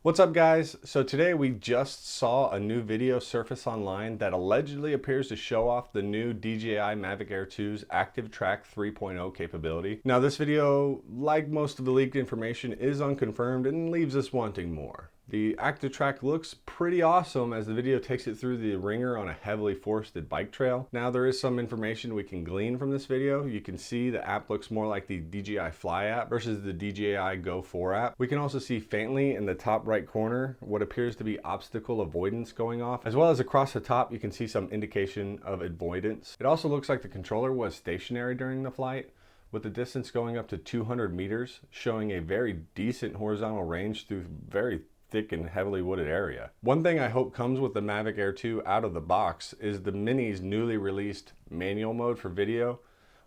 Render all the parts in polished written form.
What's up guys? So today we just saw a new video surface online that allegedly appears to show off the new DJI Mavic Air 2's Active Track 3.0 capability. Now this video, like most of the leaked information, is unconfirmed and leaves us wanting more. The Active Track looks pretty awesome as the video takes it through the ringer on a heavily forested bike trail. Now there is some information we can glean from this video. You can see the app looks more like the DJI Fly app versus the DJI Go 4 app. We can also see faintly in the top right corner what appears to be obstacle avoidance going off, as well as across the top you can see some indication of avoidance. It also looks like the controller was stationary during the flight, with the distance going up to 200 meters, showing a very decent horizontal range through very thick and heavily wooded area. One thing I hope comes with the Mavic Air 2 out of the box is the Mini's newly released manual mode for video.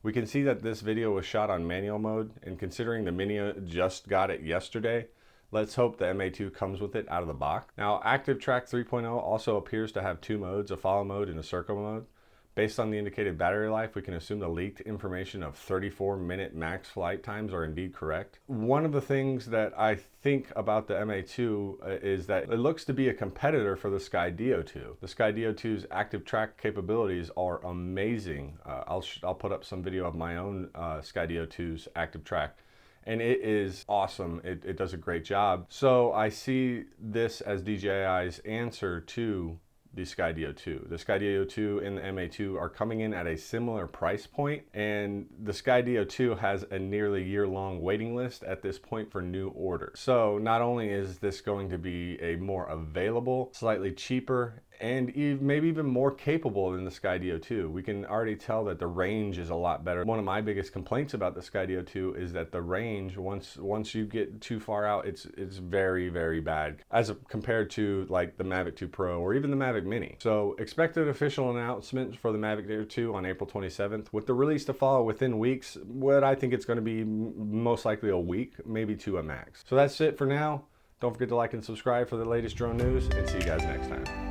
We can see that this video was shot on manual mode, and considering the Mini just got it yesterday, let's hope the MA2 comes with it out of the box. Now, Active Track 3.0 also appears to have two modes, a follow mode and a circle mode. Based on the indicated battery life, we can assume the leaked information of 34-minute max flight times are indeed correct. One of the things that I think about the MA2 is that it looks to be a competitor for the Skydio 2. The Skydio 2's Active Track capabilities are amazing. I'll put up some video of my own Skydio 2's Active Track, and it is awesome. It does a great job. So I see this as DJI's answer to the Skydio 2. The Skydio 2 and the MA2 are coming in at a similar price point, and the Skydio 2 has a nearly year-long waiting list at this point for new orders. So not only is this going to be a more available, slightly cheaper, and maybe even more capable than the Skydio 2. We can already tell that the range is a lot better. One of my biggest complaints about the Skydio 2 is that the range, once you get too far out, it's very, very bad as compared to like the Mavic 2 Pro or even the Mavic Mini. So expect an official announcement for the Mavic Air 2 on April 27th, with the release to follow within weeks. What I think it's going to be most likely a week, maybe two at max. So that's it for now. Don't forget to like and subscribe for the latest drone news, and see you guys next time.